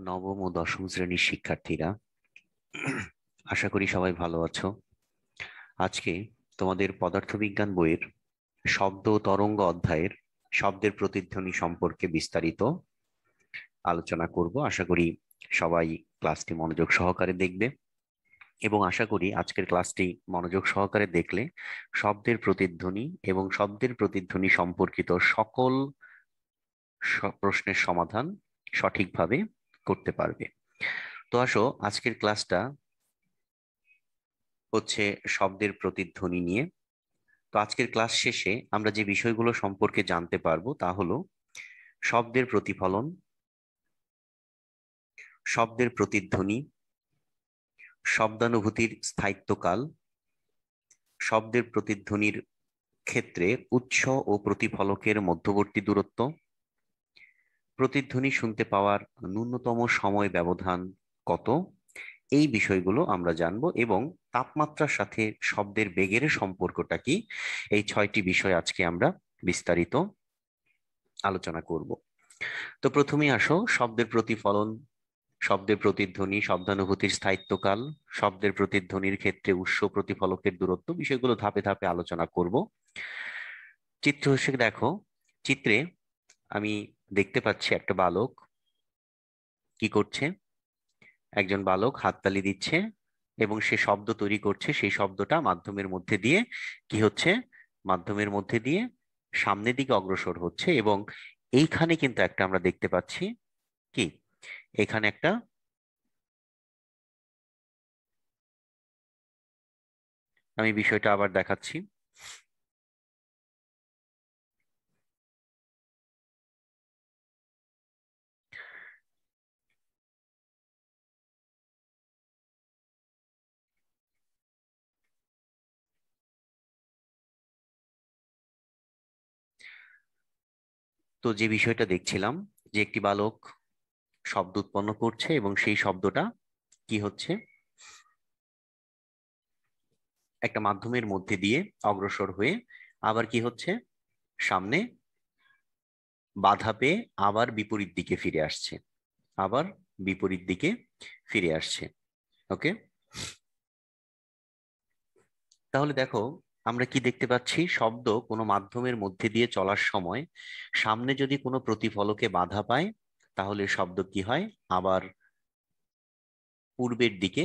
নবম ও দশম শ্রেণীর শিক্ষার্থীরা, আশা করি সবাই ভালো আছো। আজকে তোমাদের পদার্থবিজ্ঞান বইয়ের শব্দ ও তরঙ্গ অধ্যায়ের শব্দের প্রতিধ্বনি সম্পর্কে বিস্তারিত আলোচনা করব। আশা করি সবাই ক্লাসটি মনোযোগ সহকারে দেখবে এবং আশা করি আজকের ক্লাসটি মনোযোগ সহকারে দেখলে শব্দের প্রতিধ্বনি এবং শব্দের প্রতিধ্বনি সম্পর্কিত সকল প্রশ্নের সমাধান সঠিকভাবে করতে পারবে। তো আসো, আজকের ক্লাসটা হচ্ছে শব্দের প্রতিধ্বনি নিয়ে। তো আজকের ক্লাস শেষে আমরা যে বিষয়গুলো সম্পর্কে জানতে পারবো তা হলো শব্দের প্রতিফলন, শব্দের প্রতিধ্বনি, শব্দানুভূতির স্থায়িত্বকাল, শব্দের প্রতিধ্বনির ক্ষেত্রে উৎস ও প্রতিফলকের মধ্যবর্তী দূরত্ব, প্রতিধ্বনি শুনতে পাওয়ার ন্যূনতম সময় ব্যবধান কত, এই বিষয়গুলো আমরা জানবো। এবং তাপমাত্রার সাথে শব্দের বেগের সম্পর্কটা কি, এই 6টি বিষয় আজকে আমরা বিস্তারিত আলোচনা করব। তো প্রথমেই আসো, শব্দের প্রতিফলন, শব্দের প্রতিধ্বনি, শব্দানুভূতির স্থায়িত্বকাল, শব্দের প্রতিধ্বনির ক্ষেত্রে উৎস প্রতিফলকের দূরত্ব, বিষয়গুলো ধাপে ধাপে আলোচনা করব। চিত্র হিসেবে দেখো, চিত্রে আমি দেখতে পাচ্ছি একটা বালক কি করছে। একজন বালক হাততালি দিচ্ছে এবং সে শব্দ তৈরি করছে। সেই শব্দটা মাধ্যমের মধ্যে দিয়ে কি হচ্ছে, মাধ্যমের মধ্যে দিয়ে সামনের দিকে অগ্রসর হচ্ছে। এবং এইখানে কিন্তু একটা আমরা দেখতে পাচ্ছি কি, এখানে একটা, আমি বিষয়টা আবার দেখাচ্ছি। তো যে বিষয়টা দেখছিলাম, যে একটি বালক শব্দ উৎপন্ন করছে এবং সেই শব্দটা কি হচ্ছে, একটা মাধ্যমের মধ্যে দিয়ে অগ্রসর হয়ে আবার কি হচ্ছে, সামনে বাধা পেয়ে আবার বিপরীত দিকে ফিরে আসছে, আবার বিপরীত দিকে ফিরে আসছে। ওকে, তাহলে দেখো, আমরা কি দেখতে পাচ্ছি, শব্দ কোনো মাধ্যমের মধ্যে দিয়ে চলার সময় সামনে যদি কোনো প্রতিফলকে বাধা পায়, তাহলে শব্দ কি হয়, আবার পূর্বের দিকে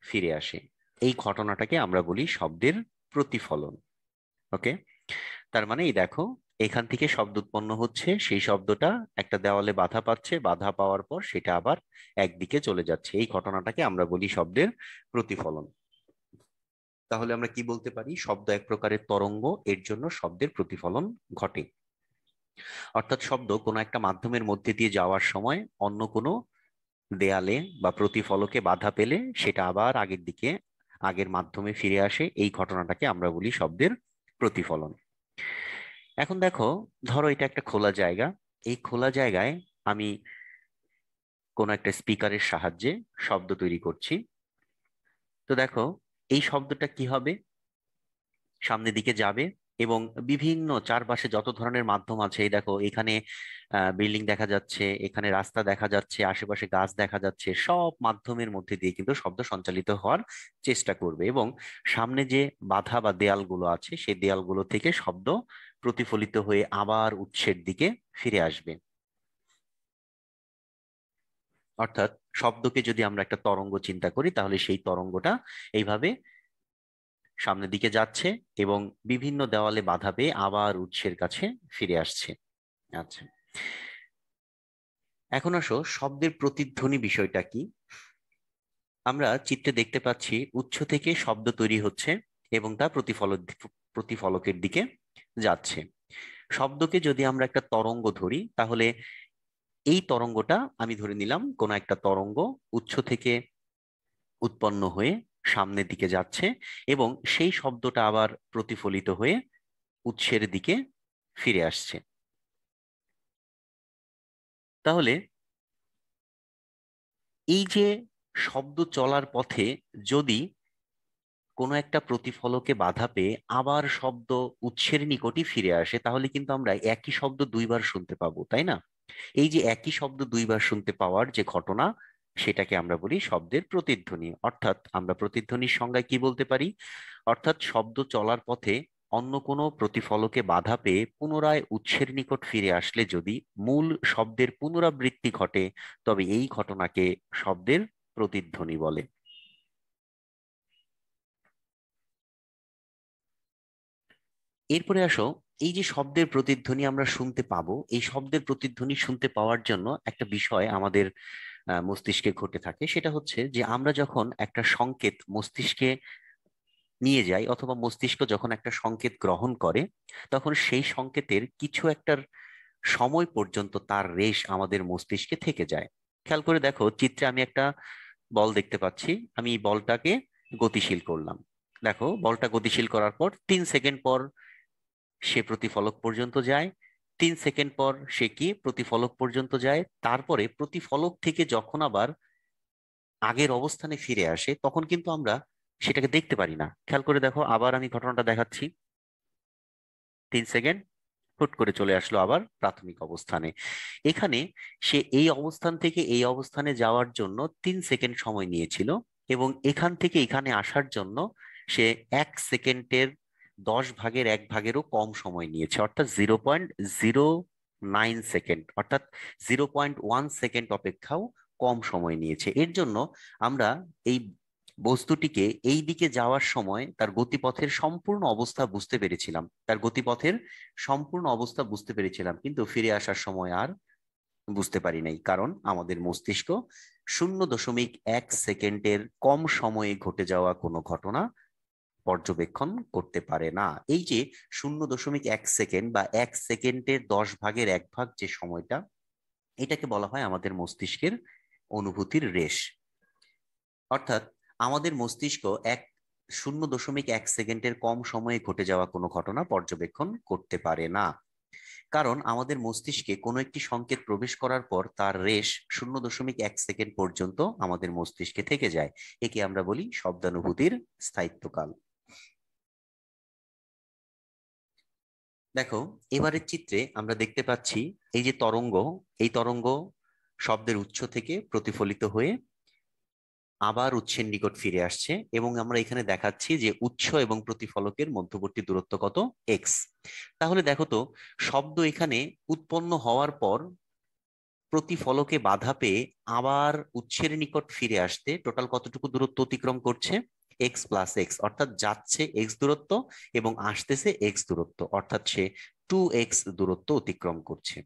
ফিরে আসে। এই ঘটনাটাকে আমরা বলি শব্দের প্রতিফলন। ওকে, তার মানে এই দেখো, এখান থেকে শব্দ উৎপন্ন হচ্ছে, সেই শব্দটা একটা দেওয়ালে বাধা পাচ্ছে, বাধা পাওয়ার পর সেটা আবার একদিকে চলে যাচ্ছে। এই ঘটনাটাকে আমরা বলি শব্দের প্রতিফলন। তাহলে আমরা কি বলতে পারি, শব্দ এক প্রকারের তরঙ্গ, এর জন্য শব্দের প্রতিফলন ঘটে। অর্থাৎ শব্দ কোনো একটা মাধ্যমের মধ্যে দিয়ে যাওয়ার সময় অন্য কোনো দেয়ালে বা প্রতিফলকে বাধা পেলে সেটা আবার আগের দিকে, আগের মাধ্যমে ফিরে আসে। এই ঘটনাটাকে আমরা বলি শব্দের প্রতিফলন। এখন দেখো, ধরো এটা একটা খোলা জায়গা। এই খোলা জায়গায় আমি কোনো একটা স্পিকারের সাহায্যে শব্দ তৈরি করছি। তো দেখো, এই শব্দটা কি হবে, সামনের দিকে যাবে এবং বিভিন্ন চারপাশে যত ধরনের মাধ্যম আছে, এই দেখো এখানে বিল্ডিং দেখা যাচ্ছে, এখানে রাস্তা দেখা যাচ্ছে, আশেপাশে গাছ দেখা যাচ্ছে, সব মাধ্যমের মধ্যে দিয়ে কিন্তু শব্দ সঞ্চালিত হওয়ার চেষ্টা করবে। এবং সামনে যে বাধা বা দেয়ালগুলো আছে, সেই দেয়ালগুলো থেকে শব্দ প্রতিফলিত হয়ে আবার উৎসের দিকে ফিরে আসবে। অর্থাৎ শব্দকে যদি আমরা একটা তরঙ্গ চিন্তা করি, তাহলে সেই তরঙ্গটা এইভাবে সামনের দিকে যাচ্ছে এবং বিভিন্ন দেওয়ালে বাধা পেয়ে আবার উৎসের কাছে ফিরে আসছে। আচ্ছা, এখন আসো শব্দের প্রতিধ্বনি বিষয়টা কি। আমরা চিত্রে দেখতে পাচ্ছি উৎস থেকে শব্দ তৈরি হচ্ছে এবং তা প্রতিফলকের দিকে যাচ্ছে। শব্দকে যদি আমরা একটা তরঙ্গ ধরি, তাহলে এই তরঙ্গটা আমি ধরে নিলাম কোন একটা তরঙ্গ উৎস থেকে উৎপন্ন হয়ে সামনের দিকে যাচ্ছে এবং সেই শব্দটা আবার প্রতিফলিত হয়ে উৎসের দিকে ফিরে আসছে। তাহলে এই যে শব্দ চলার পথে যদি কোনো একটা প্রতিফলকে বাধা পেয়ে আবার শব্দ উৎসের নিকটই ফিরে আসে, তাহলে কিন্তু আমরা একই শব্দ দুইবার শুনতে পাবো, তাই না? এই যে একই শব্দ দুইবার শুনতে পাওয়ার যে ঘটনা, সেটাকে আমরা বলি শব্দের প্রতিধ্বনি। অর্থাৎ আমরা প্রতিধ্বনির সংজ্ঞায় কি বলতে পারি? অর্থাৎ শব্দ চলার পথে অন্য কোনো প্রতিফলকে বাধা পেয়ে পুনরায় উৎসের নিকট ফিরে আসলে যদি মূল শব্দের পুনরাবৃত্তি ঘটে, তবে এই ঘটনাকে শব্দের প্রতিধ্বনি বলে। এরপরে আসো, এই যে শব্দের প্রতিধ্বনি আমরা শুনতে পাবো, এই শব্দের প্রতিধ্বনি শুনতে পাওয়ার জন্য একটা বিষয় আমাদের মস্তিষ্কে ঘটে থাকে। সেটা হচ্ছে যে আমরা যখন একটা সংকেত মস্তিষ্কে নিয়ে যাই, অথবা মস্তিষ্ক যখন একটা সংকেত গ্রহণ করে, তখন সেই সংকেতের কিছু একটা সময় পর্যন্ত তার রেশ আমাদের মস্তিষ্কে থেকে যায়। খেয়াল করে দেখো, চিত্রে আমি একটা বল দেখতে পাচ্ছি। আমি এই বলটাকে গতিশীল করলাম। দেখো, বলটা গতিশীল করার পর 3 সেকেন্ড পর সে প্রতিফলক পর্যন্ত যায়। 3 সেকেন্ড পর সে কি প্রতিফলক পর্যন্ত যায়, তারপরে প্রতিফলক থেকে যখন আবার আগের অবস্থানে ফিরে আসে, তখন কিন্তু আমরা সেটাকে দেখতে পারি না। খেয়াল করে দেখো, আবার আমি ঘটনাটা দেখাচ্ছি। 3 সেকেন্ড, হুট করে চলে আসলো আবার প্রাথমিক অবস্থানে। এখানে সে এই অবস্থান থেকে এই অবস্থানে যাওয়ার জন্য 3 সেকেন্ড সময় নিয়েছিল, এবং এখান থেকে এখানে আসার জন্য সে 1 সেকেন্ডের 10 ভাগের 1 ভাগেরও কম সময় নিয়েছে, অর্থাৎ 0.09 সেকেন্ড, অর্থাৎ 0.1 সেকেন্ড অপেক্ষাও কম সময় নিয়েছে। এর জন্য আমরা এই বস্তুটিকে এই দিকে যাওয়ার সময় তার গতিপথের সম্পূর্ণ অবস্থা বুঝতে পেরেছিলাম, তার গতিপথের সম্পূর্ণ অবস্থা বুঝতে পেরেছিলাম, কিন্তু ফিরে আসার সময় আর বুঝতে পারি নাই, কারণ আমাদের মস্তিষ্ক 0.1 সেকেন্ডের কম সময়ে ঘটে যাওয়া কোনো ঘটনা পর্যবেক্ষণ করতে পারে না। এই যে 0.1 সেকেন্ড বা 1 সেকেন্ডের 10 ভাগের 1 ভাগ যে সময়টা, এটাকে বলা হয় আমাদের মস্তিষ্কের অনুভূতির রেশ। অর্থাৎ আমাদের মস্তিষ্ক 0.1 সেকেন্ডের কম সময়ে ঘটে যাওয়া কোনো ঘটনা পর্যবেক্ষণ করতে পারে না, কারণ আমাদের মস্তিষ্কে কোনো একটি সংকেত প্রবেশ করার পর তার রেশ 0.1 সেকেন্ড পর্যন্ত আমাদের মস্তিষ্কে থেকে যায়। একে আমরা বলি শব্দানুভূতির স্থায়িত্বকাল। দেখো, এবারের চিত্রে আমরা দেখতে পাচ্ছি এই যে তরঙ্গ, এই তরঙ্গ শব্দের উৎস থেকে প্রতিফলিত হয়ে আবার উৎসের নিকট ফিরে আসছে, এবং আমরা এখানে দেখাচ্ছি যে উৎস এবং প্রতিফলকের মধ্যবর্তী দূরত্ব কত, এক্স। তাহলে দেখো তো, শব্দ এখানে উৎপন্ন হওয়ার পর প্রতিফলকে বাধা পেয়ে আবার উৎসের নিকট ফিরে আসতে টোটাল কতটুকু দূরত্ব অতিক্রম করছে? x+x, অর্থাৎ যাচ্ছে এক্স দূরত্ব এবং আসতেছে এক্স দূরত্ব, অর্থাৎ সে 2x দূরত্ব অতিক্রম করছে।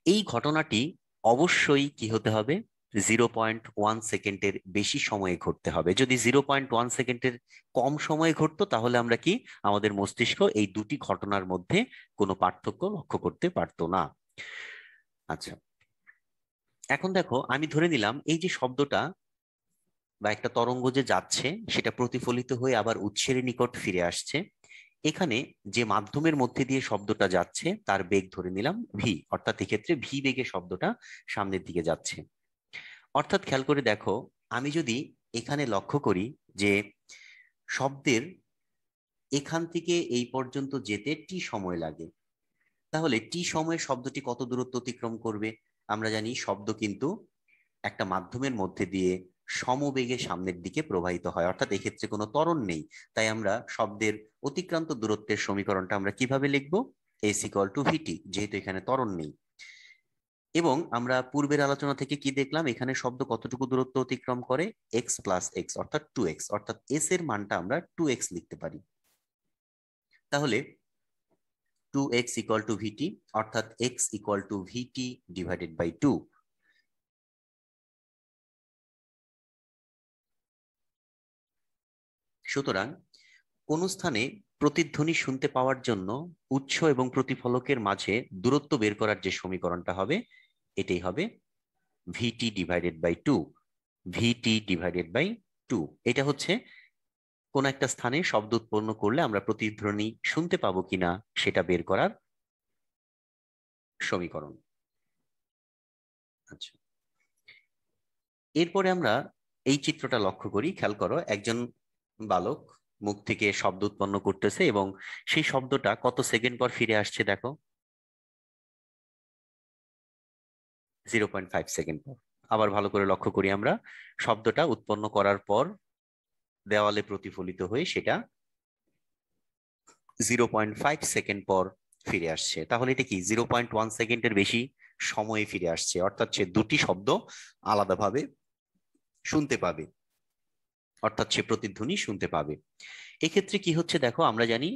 এই ঘটনাটি অবশ্যই কি হতে হবে? 0.1 সেকেন্ডের বেশি সময়ে ঘটতে হবে। যদি 0.1 সেকেন্ডের কম সময়ে ঘটতো, তাহলে আমরা কি, আমাদের মস্তিষ্ক এই দুটি ঘটনার মধ্যে কোনো পার্থক্য লক্ষ্য করতে পারতো না। আচ্ছা, এখন দেখো, আমি ধরে নিলাম এই যে শব্দটা বা একটা তরঙ্গ যে যাচ্ছে, সেটা প্রতিফলিত হয়ে আবার উৎসের নিকট ফিরে আসছে। এখানে যে মাধ্যমের মধ্যে দিয়ে শব্দটা যাচ্ছে তার বেগ ধরে নিলাম ভি, অর্থাৎ এক্ষেত্রে ভি বেগে শব্দটা সামনের দিকে যাচ্ছে। অর্থাৎ খেয়াল করে দেখো, আমি যদি এখানে লক্ষ্য করি যে শব্দের এখান থেকে এই পর্যন্ত যেতে টি সময় লাগে, তাহলে টি সময়ে শব্দটি কত দূরত্ব অতিক্রম করবে? আমরা জানি শব্দ কিন্তু একটা মাধ্যমের মধ্যে দিয়ে সমবেগে সামনের দিকে প্রবাহিত হয়, অর্থাৎ এক্ষেত্রে কোনো ত্বরণ নেই। তাই আমরা শব্দের অতিক্রান্ত দূরত্বের সমীকরণটা আমরা কিভাবে লিখবো? s=vt, যেহেতু এখানে ত্বরণ নেই। এবং আমরা পূর্বের আলোচনা থেকে কি দেখলাম, এখানে শব্দ কতটুকু দূরত্ব অতিক্রম করে? x+x, অর্থাৎ 2x, অর্থাৎ s এর মানটা আমরা 2x লিখতে পারি। তাহলে 2x=vt, অর্থাৎ x=vt/2। সুতরাং কোন স্থানে প্রতিধ্বনি শুনতে পাওয়ার জন্য উৎস এবং প্রতিফলকের মাঝে দূরত্ব বের করার যে সমীকরণটা হবে, এটাই হবে vt/2। vt/2, এটা হচ্ছে কোন একটা স্থানে শব্দ উৎপন্ন করলে আমরা প্রতিধ্বনি শুনতে পাবো কিনা সেটা বের করার সমীকরণ। আচ্ছা, এরপরে আমরা এই চিত্রটা লক্ষ্য করি। খেয়াল করো, একজন বালক মুখ থেকে শব্দ উৎপন্ন করতেছে এবং সেই শব্দটা কত সেকেন্ড পর ফিরে আসছে দেখো, 0.5 সেকেন্ড পর। আবার ভালো করে লক্ষ্য করি আমরা, শব্দটা উৎপন্ন করার পর দেওয়ালে প্রতিফলিত হয়ে সেটা 0.5 সেকেন্ড পর ফিরে আসছে। তাহলে এটা কি 0.1 সেকেন্ডের বেশি সময়ে ফিরে আসছে, অর্থাৎ সে দুটি শব্দ আলাদাভাবে শুনতে পাবে, অর্থাৎ সে প্রতিধ্বনি শুনতে পাবে। এক্ষেত্রে কি হচ্ছে দেখো, আমরা জানি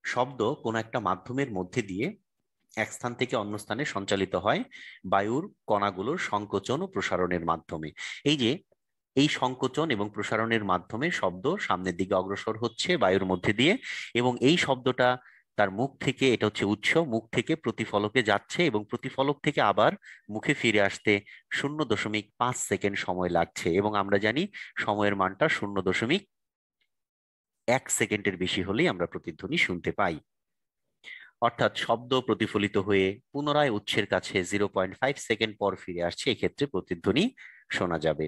শব্দ কোনো একটা মাধ্যমের মধ্যে দিয়ে এক স্থান থেকে অন্য স্থানে সঞ্চালিত হয় বায়ুর কণাগুলোর সংকোচন ও প্রসারণের মাধ্যমে। এই যে এই সংকোচন এবং প্রসারণের মাধ্যমে শব্দ সামনের দিকে অগ্রসর হচ্ছে বায়ুর মধ্যে দিয়ে, এবং এই শব্দটা তার মুখ থেকে, এটা হচ্ছে উৎস, মুখ থেকে প্রতিফলকে যাচ্ছে এবং প্রতিফলক থেকে আবার মুখে ফিরে আসতে 0.5 সেকেন্ড সময় লাগছে। এবং আমরা জানি সময়ের মানটা 0.1 সেকেন্ডের বেশি হলেই আমরা প্রতিধ্বনি শুনতে পাই। অর্থাৎ শব্দ প্রতিফলিত হয়ে পুনরায় উৎসের কাছে 0.5 সেকেন্ড পর ফিরে আসছে, এক্ষেত্রে প্রতিধ্বনি শোনা যাবে।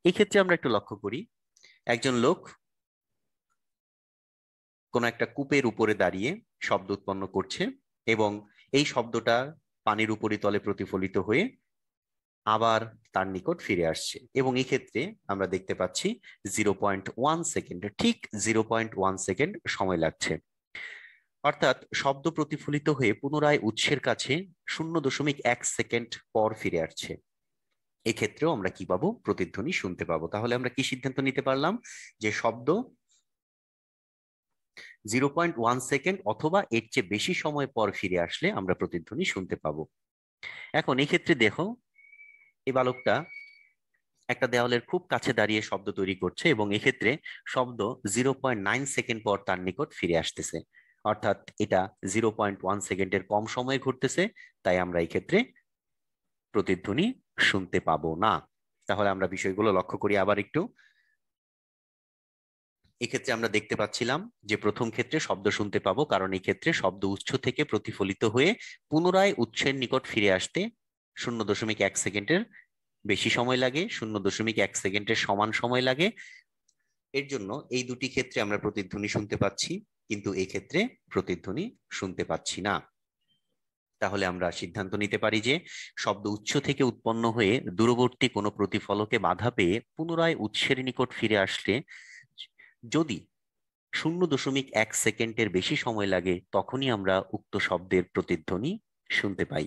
এক্ষেত্রে আমরা একটু লক্ষ্য করি, একজন লোক কোন একটা কূপের উপরে দাঁড়িয়ে শব্দ উৎপন্ন করছে এবং এই শব্দটা পানির উপরিতলে প্রতিফলিত হয়ে আবার তার নিকট ফিরে আসছে, এবং এই ক্ষেত্রে আমরা দেখতে পাচ্ছি 0.1 সেকেন্ড, ঠিক 0.1 সেকেন্ড সময় লাগছে। অর্থাৎ শব্দ প্রতিফলিত হয়ে পুনরায় উৎসের কাছে 0.1 সেকেন্ড পর ফিরে আসছে, এক্ষেত্রেও আমরা কি পাবো? প্রতিধ্বনি শুনতে পাবো। তাহলে আমরা কি সিদ্ধান্ত নিতে পারলাম? যে শব্দ 0.1 সেকেন্ড অথবা এর চেয়ে বেশি সময় পর ফিরে আসলে আমরা প্রতিধ্বনি শুনতে পাবো। এখন এক্ষেত্রে দেখো, এই বালকটা একটা দেওয়ালের খুব কাছে দাঁড়িয়ে শব্দ তৈরি করছে এবং এক্ষেত্রে শব্দ 0.9 সেকেন্ড পর তার নিকট ফিরে আসতেছে, অর্থাৎ এটা 0.1 সেকেন্ডের কম সময়ে ঘটতেছে, তাই আমরা এই ক্ষেত্রে প্রতিধ্বনি শুনতে পাবো না। তাহলে আমরা বিষয়গুলো লক্ষ্য করি আবার একটু। এক্ষেত্রে আমরা দেখতে পাচ্ছিলাম যে প্রথম ক্ষেত্রে শব্দ শুনতে পাবো, কারণ এই ক্ষেত্রে শব্দ উৎস থেকে প্রতিফলিত হয়ে পুনরায় উৎসের নিকট ফিরে আসতে 0.1 সেকেন্ডের বেশি সময় লাগে, 0.1 সেকেন্ডের সমান সময় লাগে। এর জন্য এই দুটি ক্ষেত্রে আমরা প্রতিধ্বনি শুনতে পাচ্ছি, কিন্তু এই ক্ষেত্রে প্রতিধ্বনি শুনতে পাচ্ছি না। তাহলে আমরা সিদ্ধান্ত নিতে পারি যে শব্দ উৎস থেকে উৎপন্ন হয়ে দূরবর্তী কোনো প্রতিফলকে বাধা পেয়ে পুনরায় উৎসের নিকট ফিরে আসলে যদি 0.1 সেকেন্ডের বেশি সময় লাগে, তখনই আমরা উক্ত শব্দের প্রতিধ্বনি শুনতে পাই।